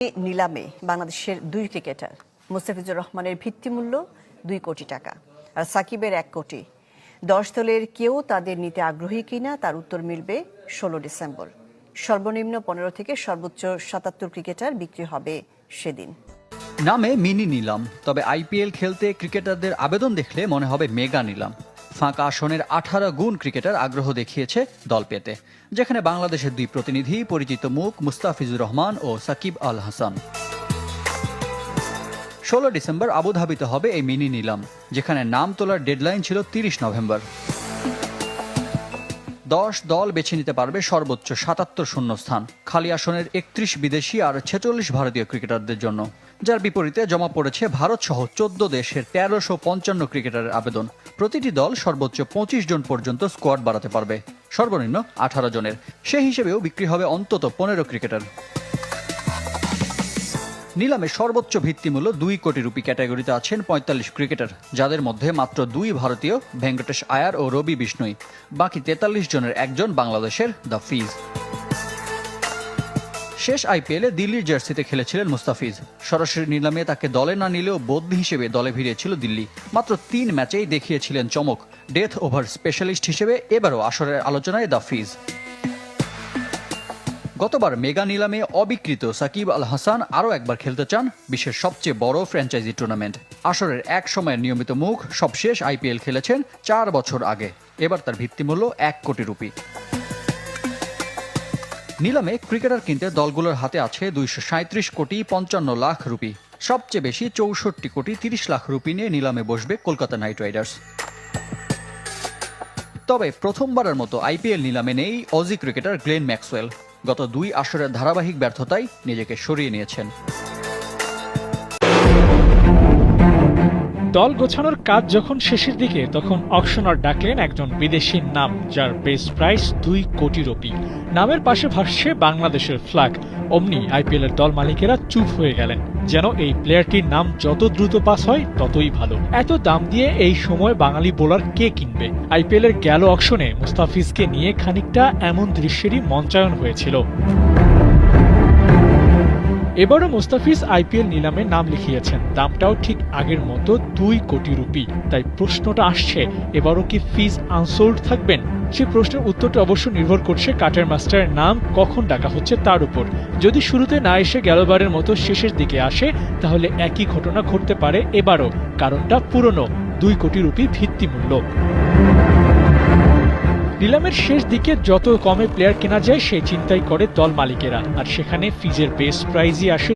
নিলামে বাংলাদেশের দুই ক্রিকেটার মুস্তাফিজুর রহমানের ভিত্তিমূল্য 2 কোটি টাকা আর সাকিবের 1 কোটি। 10 দলের কেউ তাদের নিতে আগ্রহী কিনা তার উত্তর মিলবে 16 ডিসেম্বর। সর্বনিম্ন 15 থেকে সর্বোচ্চ 77 ক্রিকেটার বিক্রি হবে সেদিন। নামে মিনি নিলাম, তবে আইপিএল খেলতে ক্রিকেটারদের আবেদন দেখলে মনে হবে মেগা নিলাম। ফাঁকা আসনের 18 গুণ ক্রিকেটার আগ্রহ দেখিয়েছে দল পেতে, যেখানে বাংলাদেশের দুই প্রতিনিধি পরিচিত মুখ মুস্তাফিজুর রহমান ও সাকিব আল হাসান। 16 ডিসেম্বর আবুধাবিতে হবে এই মিনি নিলাম, যেখানে নাম তোলার ডেডলাইন ছিল 30 নভেম্বর। 10 দল বেছে নিতে পারবে সর্বোচ্চ 77 শূন্যস্থান, খালি আসনের 31 বিদেশি আর 46 ভারতীয় ক্রিকেটারদের জন্য, যার বিপরীতে জমা পড়েছে ভারত সহ 14 দেশের 1355 ক্রিকেটারের আবেদন। প্রতিটি দল সর্বোচ্চ 25 জন পর্যন্ত স্কোয়াড বাড়াতে পারবে, সর্বনিম্ন 18 জনের। সেই হিসেবেও বিক্রি হবে অন্তত 15 ক্রিকেটার। নিলামে সর্বোচ্চ ভিত্তিমূল্য 2 কোটি রুপি ক্যাটাগরিতে আছেন 45 ক্রিকেটার, যাদের মধ্যে মাত্র 2 ভারতীয়, ভেঙ্কটেশ আয়ার ও রবি বিষ্ণুই। বাকি 43 জনের একজন বাংলাদেশের দ্য ফিজ। শেষ আইপিএলে দিল্লির জার্সিতে খেলেছিলেন মুস্তাফিজ। সরাসরি নিলামে তাকে দলে না নিলেও বদলি হিসেবে দলে ভিড়িয়েছিল দিল্লি। মাত্র 3 ম্যাচেই দেখিয়েছিলেন চমক। ডেথ ওভার স্পেশালিস্ট হিসেবে এবারও আসরের আলোচনায় দ্য ফিজ। গতবার মেগা নিলামে অবিকৃত সাকিব আল হাসান আরও একবার খেলতে চান বিশ্বের সবচেয়ে বড় ফ্র্যাঞ্চাইজি টুর্নামেন্ট। আসরের এক সময়ের নিয়মিত মুখ সবশেষ আইপিএল খেলেছেন 4 বছর আগে। এবার তার ভিত্তিমূল্য 1 কোটি রুপি। নিলামে ক্রিকেটার কিনতে দলগুলোর হাতে আছে 237 কোটি 55 লাখ রুপি। সবচেয়ে বেশি 64 কোটি 30 লাখ রুপি নিয়ে নিলামে বসবে কলকাতা নাইট রাইডার্স। তবে প্রথমবারের মতো আইপিএল নিলামে নেই অজি ক্রিকেটার গ্লেন ম্যাক্সওয়েল। গত 2 আসরের ধারাবাহিক ব্যর্থতায় নিজেকে সরিয়ে নিয়েছেন। দল গোছানোর কাজ যখন শেষের দিকে, তখন অকশনার ডাকলেন একজন বিদেশির নাম, যার বেস প্রাইস 2 কোটি রুপি। নামের পাশে ভাসছে বাংলাদেশের ফ্ল্যাগ। অমনি আইপিএলের দল মালিকেরা চুপ হয়ে গেলেন, যেন এই প্লেয়ারটির নাম যত দ্রুত পাস হয় ততই ভালো। এত দাম দিয়ে এই সময় বাঙালি বোলার কে কিনবে? আইপিএলের গেল অকশনে মুস্তাফিজকে নিয়ে খানিকটা এমন দৃশ্যেরই মঞ্চায়ন হয়েছিল। এবারও মুস্তাফিজ আইপিএল নিলামে নাম লিখিয়েছেন, দামটাও ঠিক আগের মতো 2 কোটি রুপি। তাই প্রশ্নটা আসছে, এবারও কি ফিজ আনসোল্ড থাকবেন? সেই প্রশ্নের উত্তরটা অবশ্য নির্ভর করছে কাটার মাস্টারের নাম কখন ডাকা হচ্ছে তার উপর। যদি শুরুতে না এসে গেলবারের মতো শেষের দিকে আসে, তাহলে একই ঘটনা ঘটতে পারে এবারও। কারণটা পুরনো 2 কোটি রুপি ভিত্তিমূল্য। নিলামের শেষ দিকে যত কমে প্লেয়ার কেনা যায় সেই চিন্তাই করে দল মালিকেরা, আর সেখানে ফিজের বেস প্রাইজই আসে